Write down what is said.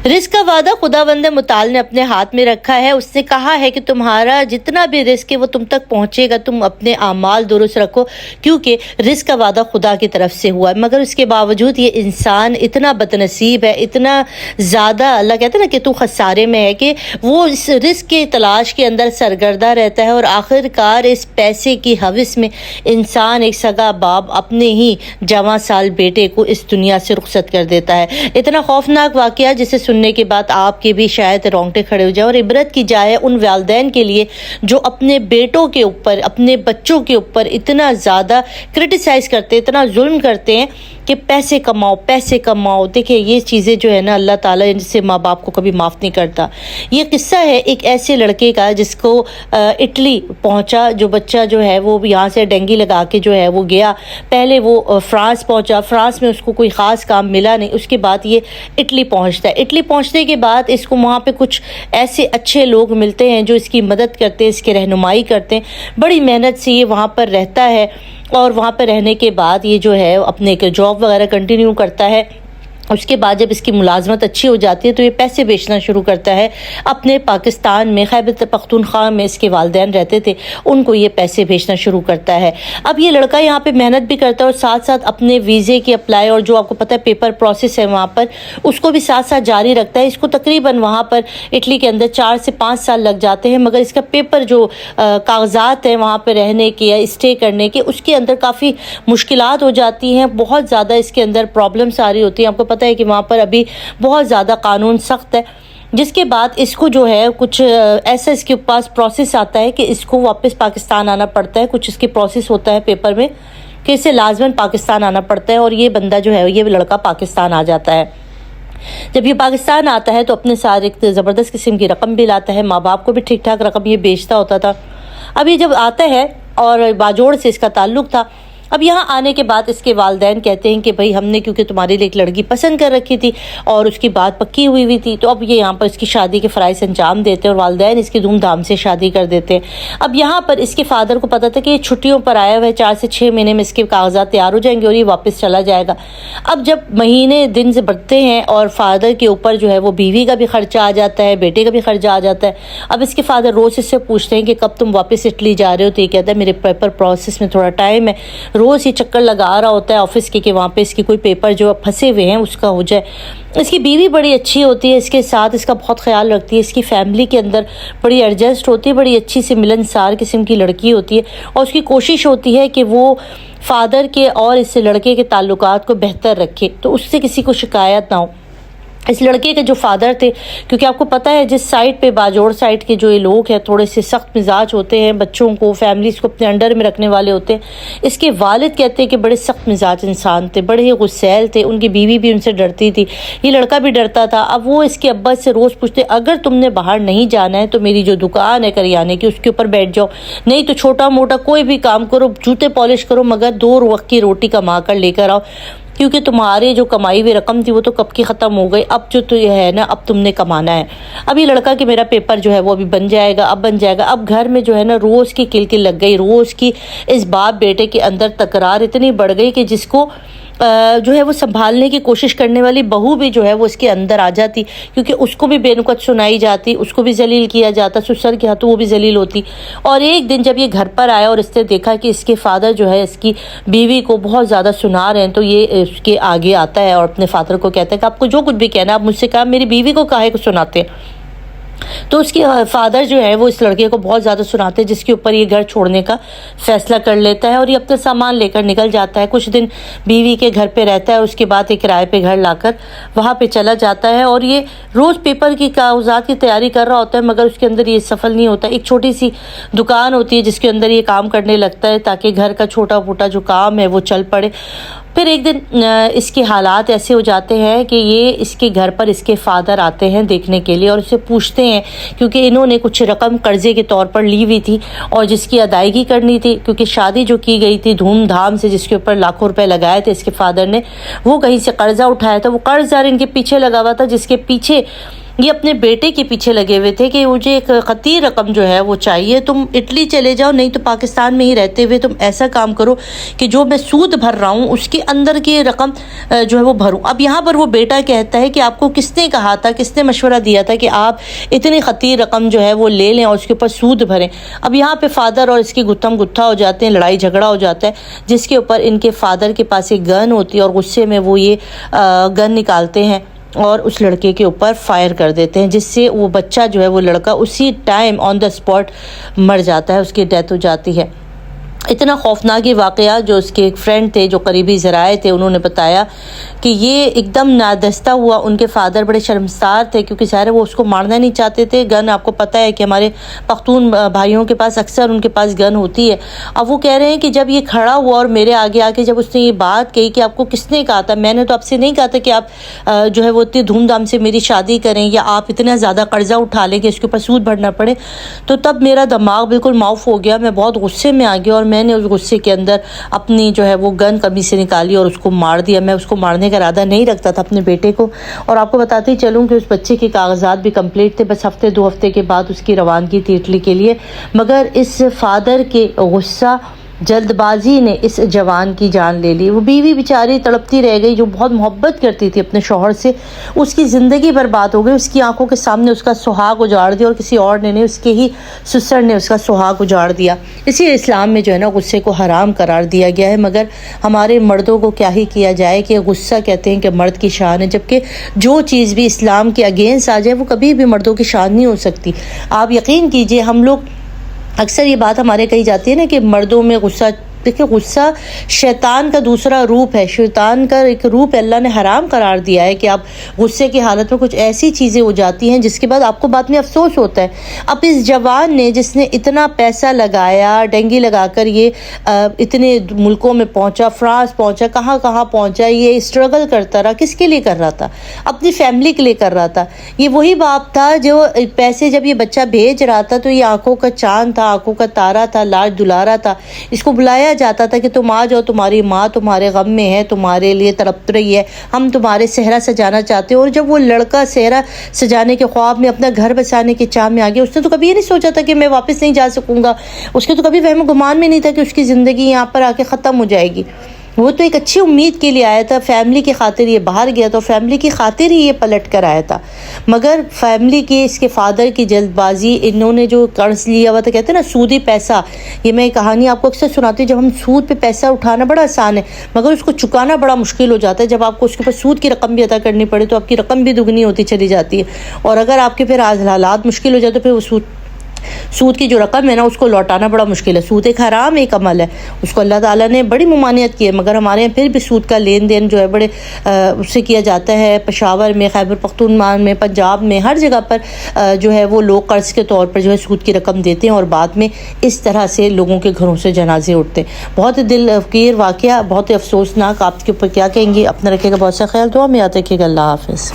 رزق کا وعدہ خداوند متعال نے اپنے ہاتھ میں رکھا ہے. اس نے کہا ہے کہ تمہارا جتنا بھی رزق ہے وہ تم تک پہنچے گا. تم اپنے اعمال درست رکھو کیونکہ رزق کا وعدہ خدا کی طرف سے ہوا ہے. مگر اس کے باوجود یہ انسان اتنا بدنصیب ہے, اتنا زیادہ اللہ کہتے ہیں نا کہ تو خسارے میں ہے, کہ وہ اس رزق کی تلاش کے اندر سرگردہ رہتا ہے اور آخر کار اس پیسے کی ہوس میں انسان ایک سگا باپ اپنے ہی جوان سال بیٹے کو اس دنیا سے رخصت کر دیتا ہے. اتنا خوفناک واقعہ جسے سننے کے بعد آپ کے بھی شاید رونگٹے کھڑے ہو جائیں, اور عبرت کی جائے ان والدین کے لیے جو اپنے بیٹوں کے اوپر, اپنے بچوں کے اوپر اتنا زیادہ کرٹیسائز کرتے ہیں, اتنا ظلم کرتے ہیں کہ پیسے کماؤ پیسے کماؤ. دیکھیں یہ چیزیں جو ہے نا اللہ تعالیٰ ان سے ماں باپ کو کبھی معاف نہیں کرتا. یہ قصہ ہے ایک ایسے لڑکے کا جس کو اٹلی پہنچا, جو بچہ جو ہے وہ یہاں سے ڈینگی لگا کے جو ہے وہ گیا. پہلے وہ فرانس پہنچا, فرانس میں اس کو کوئی خاص کام ملا نہیں. اس کے بعد یہ اٹلی پہنچتا ہے. اٹلی پہنچنے کے بعد اس کو وہاں پہ کچھ ایسے اچھے لوگ ملتے ہیں جو اس کی مدد کرتے ہیں, اس کی رہنمائی کرتے ہیں. بڑی محنت سے یہ وہاں پر رہتا ہے اور وہاں پہ رہنے کے بعد یہ جو ہے اپنے جاب وغیرہ کنٹینیو کرتا ہے. اس کے بعد جب اس کی ملازمت اچھی ہو جاتی ہے تو یہ پیسے بیچنا شروع کرتا ہے. اپنے پاکستان میں خیبر پختونخوا میں اس کے والدین رہتے تھے, ان کو یہ پیسے بیچنا شروع کرتا ہے. اب یہ لڑکا یہاں پہ محنت بھی کرتا ہے اور ساتھ ساتھ اپنے ویزے کی اپلائی اور جو آپ کو پتہ ہے پیپر پروسیس ہے وہاں پر, اس کو بھی ساتھ ساتھ جاری رکھتا ہے. اس کو تقریباً وہاں پر اٹلی کے اندر 4 سے 5 سال لگ جاتے ہیں, مگر اس کا پیپر جو کاغذات ہیں وہاں پہ رہنے کے یا اسٹے کرنے کے, اس کے اندر کافی مشکلات ہو جاتی ہیں. بہت زیادہ اس کے اندر پرابلمس آ رہی ہوتی ہیں. آپ کو پتہ ہے کہ وہاں پر ابھی بہت زیادہ قانون سخت ہے, جس کے بعد اس کو جو ہے کچھ ایسا اس کے پاس پروسیس آتا ہے کہ اس کو واپس پاکستان آنا پڑتا ہے. کچھ اس کے پروسیس ہوتا ہے پیپر میں کہ اسے لازماً پاکستان آنا پڑتا ہے, اور یہ بندہ جو ہے یہ لڑکا پاکستان آ جاتا ہے. جب یہ پاکستان آتا ہے تو اپنے ساتھ ایک زبردست قسم کی رقم بھی لاتا ہے. ماں باپ کو بھی ٹھیک ٹھاک رقم یہ بیچتا ہوتا تھا. اب یہ جب آتا ہے اور باجوڑ سے اس کا تعلق تھا, اب یہاں آنے کے بعد اس کے والدین کہتے ہیں کہ بھائی ہم نے کیونکہ تمہارے لیے ایک لڑکی پسند کر رکھی تھی اور اس کی بات پکی ہوئی تھی, تو اب یہ یہاں پر اس کی شادی کے فرائض انجام دیتے ہیں اور والدین اس کی دھوم دھام سے شادی کر دیتے ہیں. اب یہاں پر اس کے فادر کو پتا تھا کہ یہ چھٹیوں پر آیا ہوا ہے, 4 سے 6 مہینے میں اس کے کاغذات تیار ہو جائیں گے اور یہ واپس چلا جائے گا. اب جب مہینے دن سے بڑھتے ہیں اور فادر کے اوپر جو ہے وہ بیوی کا بھی خرچہ آ جاتا ہے, بیٹے کا بھی خرچہ آ جاتا ہے. اب اس کے فادر روز اس سے پوچھتے ہیں کہ کب تم واپس اٹلی جا رہے ہو, تو یہ کہتا ہے میرے پیپر پروسیس میں تھوڑا ٹائم ہے. روز یہ چکر لگا رہا ہوتا ہے آفس کے کہ وہاں پہ اس کی کوئی پیپر جو پھنسے ہوئے ہیں اس کا ہو جائے. اس کی بیوی بڑی اچھی ہوتی ہے, اس کے ساتھ اس کا بہت خیال رکھتی ہے. اس کی فیملی کے اندر بڑی ایڈجسٹ ہوتی ہے, بڑی اچھی سی ملنسار قسم کی لڑکی ہوتی ہے, اور اس کی کوشش ہوتی ہے کہ وہ فادر کے اور اس لڑکے کے تعلقات کو بہتر رکھے, تو اس سے کسی کو شکایت نہ ہو. اس لڑکے کے جو فادر تھے, کیونکہ آپ کو پتہ ہے جس سائٹ پہ باجوڑ سائٹ کے جو یہ لوگ ہیں تھوڑے سے سخت مزاج ہوتے ہیں, بچوں کو فیملیز کو اپنے انڈر میں رکھنے والے ہوتے ہیں. اس کے والد کہتے ہیں کہ بڑے سخت مزاج انسان تھے, بڑے ہی غسیل تھے. ان کی بیوی بھی ان سے ڈرتی تھی, یہ لڑکا بھی ڈرتا تھا. اب وہ اس کے ابا سے روز پوچھتے اگر تم نے باہر نہیں جانا ہے تو میری جو دکان ہے کریانے کی اس کے اوپر بیٹھ جاؤ, نہیں تو چھوٹا موٹا کوئی بھی کام کرو, جوتے پالش کرو, مگر 2 وقت کی روٹی کما کر لے کر آؤ, کیونکہ تمہارے جو کمائی ہوئی رقم تھی وہ تو کب کی ختم ہو گئی. اب جو تو یہ ہے نا اب تم نے کمانا ہے. اب یہ لڑکا کہ میرا پیپر جو ہے وہ ابھی بن جائے گا, اب بن جائے گا. اب گھر میں جو ہے نا روز کی کل لگ گئی, روز کی اس باپ بیٹے کے اندر تکرار اتنی بڑھ گئی کہ جس کو جو ہے وہ سنبھالنے کی کوشش کرنے والی بہو بھی جو ہے وہ اس کے اندر آ جاتی, کیونکہ اس کو بھی بے نقط سنائی جاتی, اس کو بھی ذلیل کیا جاتا, سسر کے ہاتھوں وہ بھی ذلیل ہوتی. اور ایک دن جب یہ گھر پر آیا اور اس نے دیکھا کہ اس کے فادر جو ہے اس کی بیوی کو بہت زیادہ سنا رہے ہیں, تو یہ اس کے آگے آتا ہے اور اپنے فادر کو کہتا ہے کہ آپ کو جو کچھ بھی کہنا آپ مجھ سے کہا, میری بیوی کو کاہے کو سناتے ہیں. تو اس کے فادر جو ہے وہ اس لڑکے کو بہت زیادہ سناتے ہیں, جس کے اوپر یہ گھر چھوڑنے کا فیصلہ کر لیتا ہے اور یہ اپنا سامان لے کر نکل جاتا ہے. کچھ دن بیوی کے گھر پہ رہتا ہے, اس کے بعد ایک کرائے پہ گھر لا کر وہاں پہ چلا جاتا ہے. اور یہ روز پیپر کی کاغذات کی تیاری کر رہا ہوتا ہے, مگر اس کے اندر یہ سفل نہیں ہوتا. ایک چھوٹی سی دکان ہوتی ہے جس کے اندر یہ کام کرنے لگتا ہے تاکہ گھر کا چھوٹا موٹا جو کام ہے وہ چل پڑے. پھر ایک دن اس کے حالات ایسے ہو جاتے ہیں کہ یہ اس کے گھر پر اس کے فادر آتے ہیں دیکھنے کے لیے اور اسے پوچھتے ہیں, کیونکہ انہوں نے کچھ رقم قرضے کے طور پر لی ہوئی تھی اور جس کی ادائیگی کرنی تھی, کیونکہ شادی جو کی گئی تھی دھوم دھام سے جس کے اوپر لاکھوں روپے لگائے تھے اس کے فادر نے, وہ کہیں سے قرضہ اٹھایا تھا. وہ قرض ان کے پیچھے لگا ہوا تھا, جس کے پیچھے یہ اپنے بیٹے کے پیچھے لگے ہوئے تھے کہ مجھے ایک خطیر رقم جو ہے وہ چاہیے، تم اٹلی چلے جاؤ، نہیں تو پاکستان میں ہی رہتے ہوئے تم ایسا کام کرو کہ جو میں سود بھر رہا ہوں اس کے اندر کی رقم جو ہے وہ بھروں۔ اب یہاں پر وہ بیٹا کہتا ہے کہ آپ کو کس نے کہا تھا، کس نے مشورہ دیا تھا کہ آپ اتنی خطیر رقم جو ہے وہ لے لیں اور اس کے اوپر سود بھریں۔ اب یہاں پہ فادر اور اس کی گتھم گتھا ہو جاتے ہیں، لڑائی جھگڑا ہو جاتا ہے، جس کے اوپر ان کے فادر کے پاس ایک گن ہوتی ہے اور غصے میں وہ یہ گن نکالتے ہیں اور اس لڑکے کے اوپر فائر کر دیتے ہیں، جس سے وہ بچہ جو ہے وہ لڑکا اسی ٹائم آن دا اسپاٹ مر جاتا ہے، اس کی ڈیتھ ہو جاتی ہے۔ اتنا خوفناک یہ واقعہ جو اس کے ایک فرینڈ تھے، جو قریبی ذرائع تھے، انہوں نے بتایا کہ یہ ایک دم نادستہ ہوا۔ ان کے فادر بڑے شرمسار تھے کیونکہ ظاہر وہ اس کو مارنا نہیں چاہتے تھے۔ گن آپ کو پتہ ہے کہ ہمارے پختون بھائیوں کے پاس اکثر ان کے پاس گن ہوتی ہے۔ اب وہ کہہ رہے ہیں کہ جب یہ کھڑا ہوا اور میرے آگے آ کے جب اس نے یہ بات کہی کہ آپ کو کس نے کہا تھا، میں نے تو آپ سے نہیں کہا تھا کہ آپ جو ہے وہ اتنی دھوم دھام سے میری شادی کریں یا آپ اتنا زیادہ قرضہ اٹھا لیں کہ اس کے اوپر سود بھرنا پڑے، تو تب میرا دماغ بالکل معاف ہو گیا، میں بہت غصے میں آ گیا اور میں نے اس غصے کے اندر اپنی جو ہے وہ گن قمیص سے نکالی اور اس کو مار دیا۔ میں اس کو مارنے کا ارادہ نہیں رکھتا تھا اپنے بیٹے کو، اور آپ کو بتاتی چلوں کہ اس بچے کے کاغذات بھی کمپلیٹ تھے، بس ہفتے 2 ہفتے کے بعد اس کی روانگی تھی اٹلی کے لیے، مگر اس فادر کے غصہ جلد بازی نے اس جوان کی جان لے لی۔ وہ بیوی بیچاری تڑپتی رہ گئی جو بہت محبت کرتی تھی اپنے شوہر سے، اس کی زندگی برباد ہو گئی، اس کی آنکھوں کے سامنے اس کا سہاگ اجاڑ دیا، اور کسی اور نے نہیں، اس کے ہی سسر نے اس کا سہاگ اجاڑ دیا۔ اسی اسلام میں جو ہے نا غصے کو حرام قرار دیا گیا ہے، مگر ہمارے مردوں کو کیا ہی کیا جائے کہ غصہ کہتے ہیں کہ مرد کی شان ہے، جبکہ جو چیز بھی اسلام کے اگینسٹ آ جائے وہ کبھی بھی مردوں کی شان نہیں ہو سکتی۔ آپ یقین کیجئے، ہم لوگ اکثر یہ بات ہمارے کہی جاتی ہے نا کہ مردوں میں غصہ، دیکھیں غصہ شیطان کا دوسرا روپ ہے، شیطان کا ایک روپ اللہ نے حرام قرار دیا ہے کہ آپ غصے کی حالت میں کچھ ایسی چیزیں ہو جاتی ہیں جس کے بعد آپ کو بعد میں افسوس ہوتا ہے۔ اب اس جوان نے جس نے اتنا پیسہ لگایا، ڈنگی لگا کر یہ اتنے ملکوں میں پہنچا، فرانس پہنچا، کہاں کہاں پہنچا، یہ اسٹرگل کرتا رہا، کس کے لیے کر رہا تھا؟ اپنی فیملی کے لیے کر رہا تھا۔ یہ وہی باپ تھا جو پیسے جب یہ بچہ بھیج رہا تھا تو یہ آنکھوں کا چاند تھا، آنکھوں کا تارا تھا، لاج دلارا تھا، اس کو بلایا جاتا تھا کہ تم آ جاؤ، تمہاری ماں تمہارے غم میں ہے، تمہارے لیے تڑپ رہی ہے، ہم تمہارے صحرا سجانا چاہتے ہیں۔ اور جب وہ لڑکا صحرا سجانے کے خواب میں، اپنا گھر بسانے کے چاہ میں آ گیا، اس نے تو کبھی یہ نہیں سوچا تھا کہ میں واپس نہیں جا سکوں گا، اس کے تو کبھی وہم گمان میں نہیں تھا کہ اس کی زندگی یہاں پر آ کے ختم ہو جائے گی۔ وہ تو ایک اچھی امید کے لیے آیا تھا، فیملی کی خاطر یہ باہر گیا تھا، فیملی کی خاطر ہی یہ پلٹ کر آیا تھا، مگر فیملی کی، اس کے فادر کی جلد بازی، انہوں نے جو قرض لیا ہوا تھا، کہتے ہیں نا سودی پیسہ، یہ میں کہانی آپ کو اکثر سناتی ہوں، جب ہم سود پہ پیسہ اٹھانا بڑا آسان ہے مگر اس کو چکانا بڑا مشکل ہو جاتا ہے۔ جب آپ کو اس کے اوپر سود کی رقم بھی ادا کرنی پڑے تو آپ کی رقم بھی دگنی ہوتی چلی جاتی ہے، اور اگر آپ کے پھر حالات مشکل ہو جاتے تو پھر وہ سود کی جو رقم ہے نا اس کو لوٹانا بڑا مشکل ہے۔ سود ایک حرام ایک عمل ہے، اس کو اللہ تعالیٰ نے بڑی ممانعت کی ہے، مگر ہمارے یہاں پھر بھی سود کا لین دین جو ہے بڑے اس سے کیا جاتا ہے۔ پشاور میں، خیبر پختونخوا میں، پنجاب میں، ہر جگہ پر جو ہے وہ لوگ قرض کے طور پر جو ہے سود کی رقم دیتے ہیں، اور بعد میں اس طرح سے لوگوں کے گھروں سے جنازے اٹھتے ہیں۔ بہت دل گیر واقعہ، بہت افسوسناک۔ آپ کے اوپر کیا کہیں گے؟ اپنا رکھے گا بہت سا خیال، دعا میں یاد رکھیے گا۔ اللہ حافظ۔